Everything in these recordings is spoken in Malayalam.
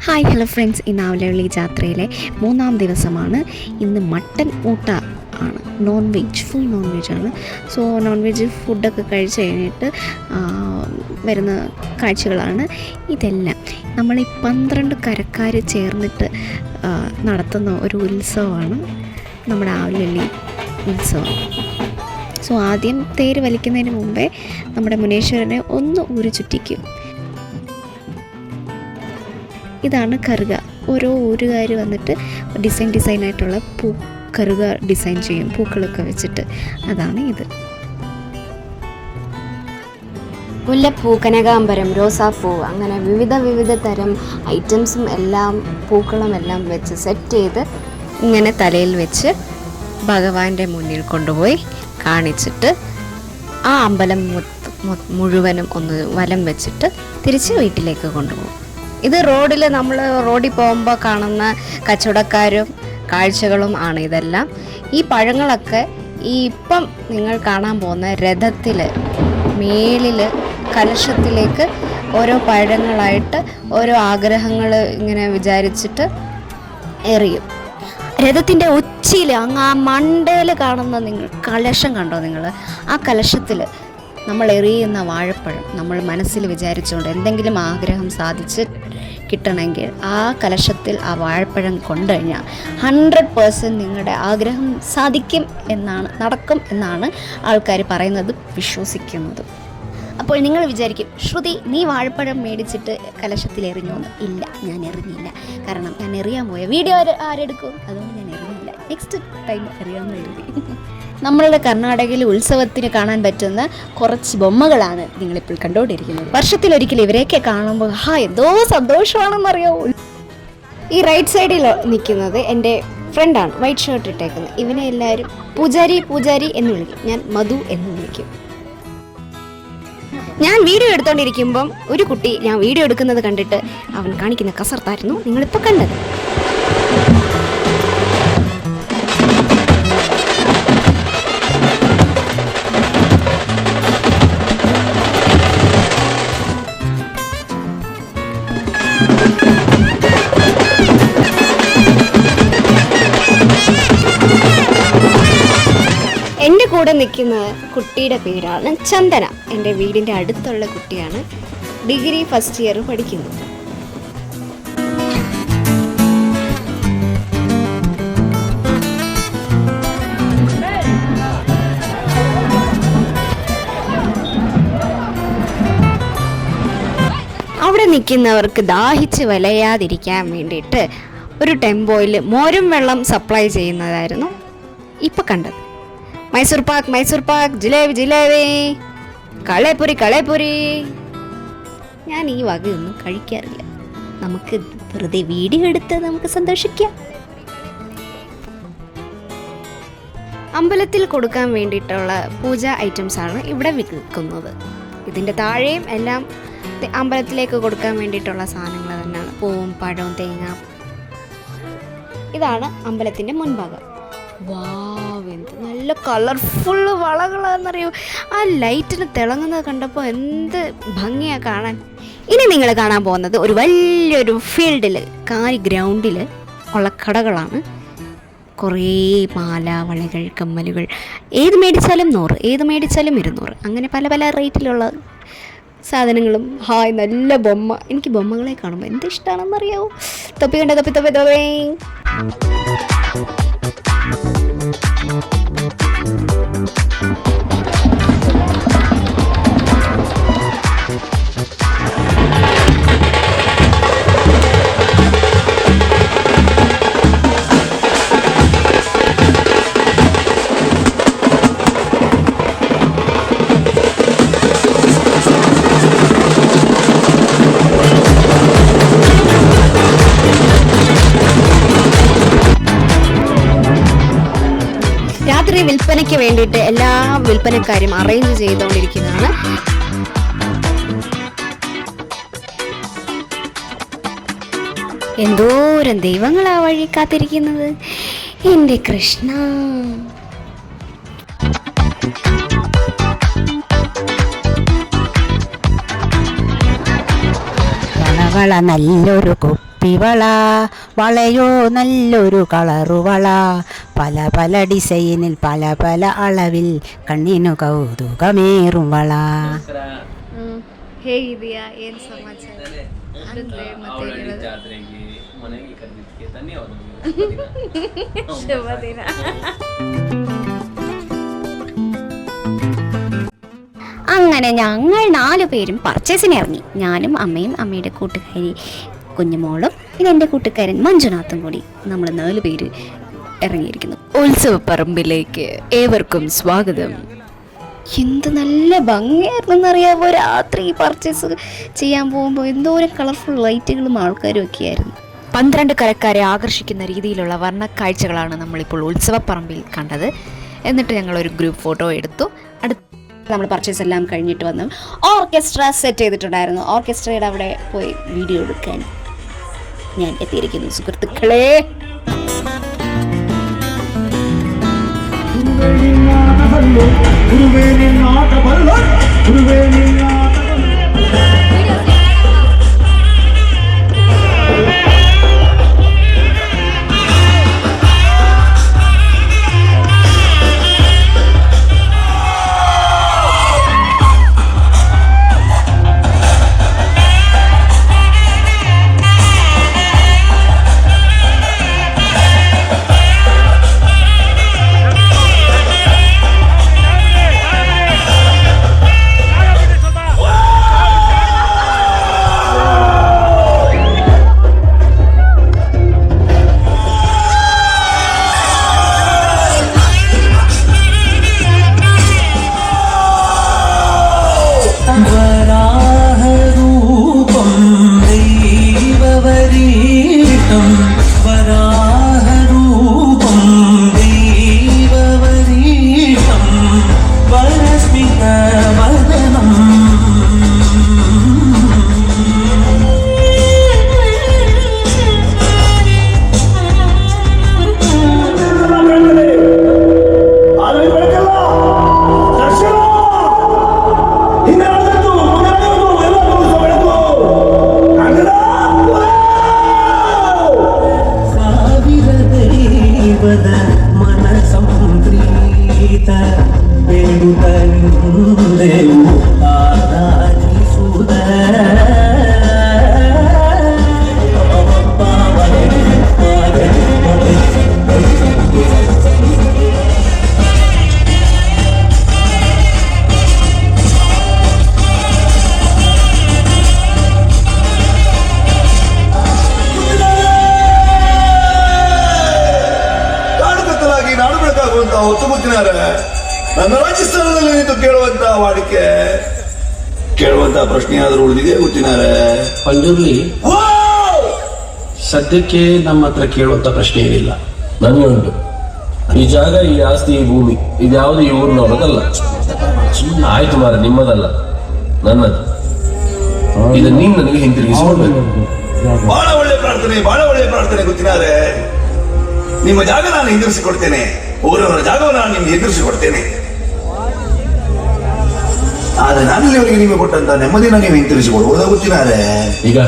ഹായ് ഹലോ ഫ്രണ്ട്സ്, ഇന്ന് ആവലവള്ളി ജാത്രയിലെ 3-ാം ദിവസമാണ്. ഇന്ന് മട്ടൻ ഊട്ട ആണ്, നോൺ വെജ്, ഫുൾ നോൺ വെജാണ്. സോ നോൺ വെജ് ഫുഡൊക്കെ കഴിച്ച് കഴിഞ്ഞിട്ട് വരുന്ന കാഴ്ചകളാണ് ഇതെല്ലാം. നമ്മൾ ഈ 12 കരക്കാർ ചേർന്നിട്ട് നടത്തുന്ന ഒരു ഉത്സവമാണ് നമ്മുടെ ആവലവള്ളി ഉത്സവം. സോ ആദ്യം തേര് വലിക്കുന്നതിന് മുമ്പേ നമ്മുടെ മുനീശ്വരനെ ഒന്ന് ഊര് ചുറ്റിക്കും. ഇതാണ് കറുക. ഓരോ ഊരുകാർ വന്നിട്ട് ഡിസൈനായിട്ടുള്ള കറുക ഡിസൈൻ ചെയ്യും, പൂക്കളൊക്കെ വെച്ചിട്ട്. അതാണ് ഇത്. മുല്ലപ്പൂ, കനകാംബരം, റോസാപ്പൂ, അങ്ങനെ വിവിധ തരം ഐറ്റംസും എല്ലാം പൂക്കളും എല്ലാം വെച്ച് സെറ്റ് ചെയ്ത് ഇങ്ങനെ തലയിൽ വെച്ച് ഭഗവാന്റെ മുന്നിൽ കൊണ്ടുപോയി കാണിച്ചിട്ട് ആ അമ്പലം മുഴുവനും ഒന്ന് വലം വെച്ചിട്ട് തിരിച്ച് വീട്ടിലേക്ക് കൊണ്ടുപോകും. ഇത് റോഡിൽ പോകുമ്പോൾ കാണുന്ന കച്ചവടക്കാരും കാഴ്ചകളും ആണ് ഇതെല്ലാം. ഈ പഴങ്ങളൊക്കെ ഇപ്പം നിങ്ങൾ കാണാൻ പോകുന്ന രഥത്തിൽ മേലിൽ കലശത്തിലേക്ക് ഓരോ പഴങ്ങളായിട്ട് ഓരോ ആഗ്രഹങ്ങൾ ഇങ്ങനെ വിചാരിച്ചിട്ട് എറിയും. രഥത്തിൻ്റെ ഉച്ചിയിൽ അങ്ങ് ആ മണ്ടയിൽ കാണുന്ന കലശം കണ്ടോ നിങ്ങൾ? ആ കലശത്തിൽ നമ്മൾ എറിയുന്ന വാഴപ്പഴം നമ്മൾ മനസ്സിൽ വിചാരിച്ചുകൊണ്ട് എന്തെങ്കിലും ആഗ്രഹം സാധിച്ച് കിട്ടണമെങ്കിൽ ആ കലശത്തിൽ ആ വാഴപ്പഴം കൊണ്ടുകഴിഞ്ഞാൽ 100% നിങ്ങളുടെ ആഗ്രഹം സാധിക്കും എന്നാണ്, നടക്കും എന്നാണ് ആൾക്കാർ പറയുന്നത്, വിശ്വസിക്കുന്നത്. അപ്പോൾ നിങ്ങൾ വിചാരിക്കും, ശ്രുതി നീ വാഴപ്പഴം മേടിച്ചിട്ട് കലശത്തിൽ എറിഞ്ഞോന്ന്? ഇല്ല, ഞാൻ എറിഞ്ഞില്ല. കാരണം ഞാൻ എറിയാൻ പോയ വീഡിയോ ആരെടുക്കും, അതുകൊണ്ട് ഞാൻ എറിഞ്ഞില്ല. നെക്സ്റ്റ് ടൈം എറിയാമെന്ന് എഴുതി. നമ്മളുടെ കർണാടകയിൽ ഉത്സവത്തിന് കാണാൻ പറ്റുന്ന കുറച്ച് ബൊമ്മകളാണ് നിങ്ങളിപ്പോൾ കണ്ടുകൊണ്ടിരിക്കുന്നത്. വർഷത്തിലൊരിക്കലും ഇവരെയൊക്കെ കാണുമ്പോൾ എന്തോ സന്തോഷമാണെന്നറിയോ. ഈ റൈറ്റ് സൈഡിൽ നിൽക്കുന്നത് എൻ്റെ ഫ്രണ്ടാണ്, വൈറ്റ് ഷർട്ട് ഇട്ടേക്കുന്നത്. ഇവനെ എല്ലാവരും പൂജാരി എന്ന് വിളിക്കും, ഞാൻ മധു എന്ന് വിളിക്കും. ഞാൻ വീഡിയോ എടുത്തോണ്ടിരിക്കുമ്പം ഒരു കുട്ടി ഞാൻ വീഡിയോ എടുക്കുന്നത് കണ്ടിട്ട് അവൻ കാണിക്കുന്ന കസർത്തായിരുന്നു നിങ്ങളിപ്പോൾ കണ്ടത്. എൻ്റെ കൂടെ നിൽക്കുന്ന കുട്ടിയുടെ പേരാണ് ചന്ദന. എൻ്റെ വീടിൻ്റെ അടുത്തുള്ള കുട്ടിയാണ്, ഡിഗ്രി ഫസ്റ്റ് ഇയർ പഠിക്കുന്നു. അവിടെ നിൽക്കുന്നവർക്ക് ദാഹിച്ച് വലയാതിരിക്കാൻ വേണ്ടിയിട്ട് ഒരു ടെമ്പോയിൽ മോരും വെള്ളം സപ്ലൈ ചെയ്യുന്നതായിരുന്നു ഇപ്പം കണ്ടത്. മൈസൂർ പാക്ക്, ജിലേബി, കളേപ്പുരി. ഞാൻ ഈ വകയൊന്നും കഴിക്കാറില്ല. നമുക്ക് വെറുതെ വീഡിയോ എടുത്ത് നമുക്ക് സന്തോഷിക്കാം. അമ്പലത്തിൽ കൊടുക്കാൻ വേണ്ടിയിട്ടുള്ള പൂജ ഐറ്റംസാണ് ഇവിടെ വിൽക്കുന്നത്. ഇതിൻ്റെ താഴെയും എല്ലാം അമ്പലത്തിലേക്ക് കൊടുക്കാൻ വേണ്ടിയിട്ടുള്ള സാധനങ്ങൾ തന്നെയാണ്. പൂവും പഴവും തേങ്ങ. ഇതാണ് അമ്പലത്തിൻ്റെ മുൻഭാഗം. വാവ്, എന്ത് നല്ല കളർഫുൾ വളകളാണെന്നറിയോ. ആ ലൈറ്റിന് തിളങ്ങുന്നത് കണ്ടപ്പോൾ എന്ത് ഭംഗിയാണ് കാണാൻ. ഇനി നിങ്ങൾ കാണാൻ പോകുന്നത് ഒരു വലിയൊരു ഫീൽഡിൽ, ഗ്രൗണ്ടിൽ ഉള്ള കടകളാണ്. കുറേ മാല, വളകൾ, കമ്മലുകൾ, ഏത് മേടിച്ചാലും 100, ഏത് മേടിച്ചാലും 200, അങ്ങനെ പല റേറ്റിലുള്ള സാധനങ്ങളും. നല്ല ബൊമ്മ. എനിക്ക് ബൊമ്മകളെ കാണുമ്പോൾ എന്ത് ഇഷ്ടമാണെന്നറിയാവോ. തൊപ്പി കണ്ട തൊപ്പി. രാത്രി വിൽപ്പനയ്ക്ക് വേണ്ടിയിട്ട് എല്ലാ വിൽപ്പനക്കാരും അറേഞ്ച് ചെയ്തുകൊണ്ടിരിക്കുന്നതാണ്. എന്തോരം ദൈവങ്ങളാ വഴി കാത്തിരിക്കുന്നത്, എൻ്റെ കൃഷ്ണ. വള നല്ലൊരു കുപ്പി കുപ്പിവള, വളയോ നല്ലൊരു കളറുവള, പല പല ഡിസൈനിൽ പല പല അളവിൽ, കണ്ണിനു കൗതുകമേറും വള. ಹೇಗಿದೆಯಾ? ಏನು ಸಮಾಚಾರ? ಅಂದ್ರೆ ಮತ್ತೆ ಜಾತ್ರೆಗೆ ಮನೆಗೆ ಕರೆದಿದ್ದಕ್ಕೆ ಧನ್ಯವಾದಗಳು. ಶುಭ ದಿನ. അങ്ങനെ ഞങ്ങൾ 4 പേരും പർച്ചേസിന് ഇറങ്ങി. ഞാനും അമ്മയും അമ്മയുടെ കൂട്ടുകാരി കുഞ്ഞുമോളും പിന്നെ എൻ്റെ കൂട്ടുകാരൻ മഞ്ജുനാഥും കൂടി നമ്മൾ 4 പേര് ഇറങ്ങിയിരിക്കുന്നു. ഉത്സവപ്പറമ്പിലേക്ക് ഏവർക്കും സ്വാഗതം. എന്ത് നല്ല ഭംഗിയായിരുന്നെന്നറിയാമോ രാത്രി പർച്ചേസ് ചെയ്യാൻ പോകുമ്പോൾ. എന്തോരം കളർഫുൾ ലൈറ്റുകളും ആൾക്കാരും ഒക്കെ ആയിരുന്നു. 12 കരക്കാരെ ആകർഷിക്കുന്ന രീതിയിലുള്ള വർണ്ണക്കാഴ്ചകളാണ് നമ്മളിപ്പോൾ ഉത്സവപ്പറമ്പിൽ കണ്ടത്. എന്നിട്ട് ഞങ്ങളൊരു ഗ്രൂപ്പ് ഫോട്ടോ എടുത്തു. നമ്മൾ പർച്ചേസ് എല്ലാം കഴിഞ്ഞിട്ട് വന്നു. ഓർക്കസ്ട്ര സെറ്റ് ചെയ്തിട്ടുണ്ടായിരുന്നു. ഓർക്കസ്ട്രയുടെ അവിടെ പോയി വീഡിയോ എടുക്കാൻ ഞാൻ എത്തിയിരിക്കുന്നു സുഹൃത്തുക്കളെ. ನನ್ನ ರಾಜಸ್ಥಾನದಲ್ಲಿ ನಿಂತು ಕೇಳುವಂತ ವಾಡಿಕೆ ಕೇಳುವಂತ ಪ್ರಶ್ನೆ ಆದ್ರೂ ಉಳಿದಿದೆ ಗೊತ್ತಿನಾರೆ ಪಂಜುರ್ಲಿ ಸದ್ಯಕ್ಕೆ ನಮ್ಮ ಹತ್ರ ಕೇಳುವಂತ ಪ್ರಶ್ನೆ ಏನಿಲ್ಲ. ನನಗೆ ಉಂಟು. ಈ ಜಾಗ, ಈ ಆಸ್ತಿ, ಈ ಭೂಮಿ ಇದ್ಯಾವುದು ಈ ಊರಿನವರದಲ್ಲ. ಸುಮ್ಮನೆ ಆಯ್ತು ಮಾರ, ನಿಮ್ಮದಲ್ಲ, ನನ್ನದು. ಇದು ನೀನು ನನಗೆ ಹಿಂತಿರುಗಿಸಿಕೊಡ್ಬೇಕು. ಬಹಳ ಒಳ್ಳೆ ಪ್ರಾರ್ಥನೆ ಗೊತ್ತಿನಾರೆ. ನಿಮ್ಮ ಜಾಗ ನಾನು ಹಿಂದಿರಿಸಿಕೊಡ್ತೇನೆ, ಊರವರ ಜಾಗವನ್ನು ನಾನು ನಿಮ್ಗೆ ಹಿಂದಿರಿಸಿಕೊಡ್ತೇನೆ. ಆದ್ರೆ ನಾನಿಲ್ಲಿವರೆಗೆ ನಿಮಗೆ ಕೊಟ್ಟಂತ ನೆಮ್ಮದಿನ ನೀವು ಹಿಂತಿರಿಸಿಕೊಡುವುದ ಗೊತ್ತಿನಾರೆ. ಈಗ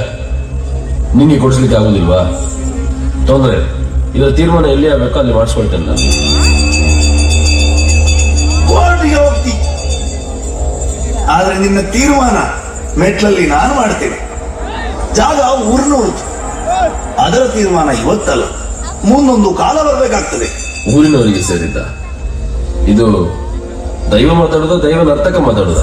ನಿಮಗೆ ಕೊಡಿಸ್ಲಿಕ್ಕೆ ಆಗುದಿಲ್ವಾ? ತೊಂದರೆ. ಇದರ ತೀರ್ಮಾನ ಎಲ್ಲಿ ಆಗ್ಬೇಕೋ ಅಲ್ಲಿ ಮಾಡಿಸ್ಕೊಳ್ತೇನೆ ನಾನು. ಕೋರ್ಟ್ಗೆ ಹೋಗ್ತಿ, ಆದ್ರೆ ನಿನ್ನ ತೀರ್ಮಾನ ಮೆಟ್ಲಲ್ಲಿ ನಾನು ಮಾಡ್ತೇನೆ. ಜಾಗ ಊರಿನವ್ರದ್ದು, ಅದರ ತೀರ್ಮಾನ ಇವತ್ತಲ್ಲ, ಮುಂದೊಂದು ಕಾಲ ಬರಬೇಕಾಗ್ತದೆ. ಊರಿನವರಿಗೆ ಸೇರಿದ್ದ ಇದು ದೈವ ಮಾತಾಡುದ, ದೈವ ನರ್ತಕ ಮಾತಾಡುದ?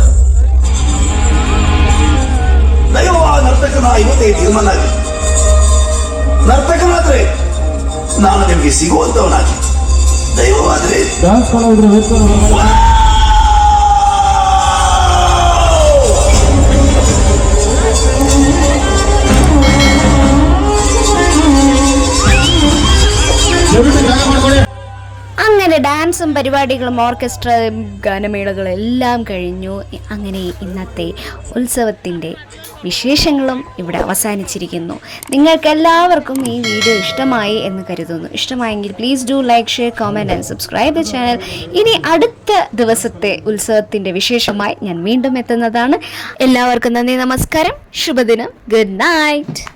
ದೈವ ನರ್ತಕನ ಇವತ್ತೇ ತೀರ್ಮಾನ ಆಗಿದೆ. ನರ್ತಕನಾದ್ರೆ ನಾನು ನಿಮಗೆ ಸಿಗುವಂತವನಾಗಿ, ದೈವವಾದ್ರೆ അങ്ങനെ ഡാൻസും പരിപാടികളും ഓർക്കസ്ട്രയും ഗാനമേളകളും എല്ലാം കഴിഞ്ഞു. അങ്ങനെ ഇന്നത്തെ ഉത്സവത്തിൻ്റെ വിശേഷങ്ങളും ഇവിടെ അവസാനിച്ചിരിക്കുന്നു. നിങ്ങൾക്കെല്ലാവർക്കും ഈ വീഡിയോ ഇഷ്ടമായി എന്ന് കരുതുന്നു. ഇഷ്ടമായെങ്കിൽ please do like, share, comment and subscribe the channel. ഇനി അടുത്ത ദിവസത്തെ ഉത്സവത്തിൻ്റെ വിശേഷമായി ഞാൻ വീണ്ടും എത്തുന്നതാണ്. എല്ലാവർക്കും നന്ദി, നമസ്കാരം, ശുഭദിനം, ഗുഡ് നൈറ്റ്.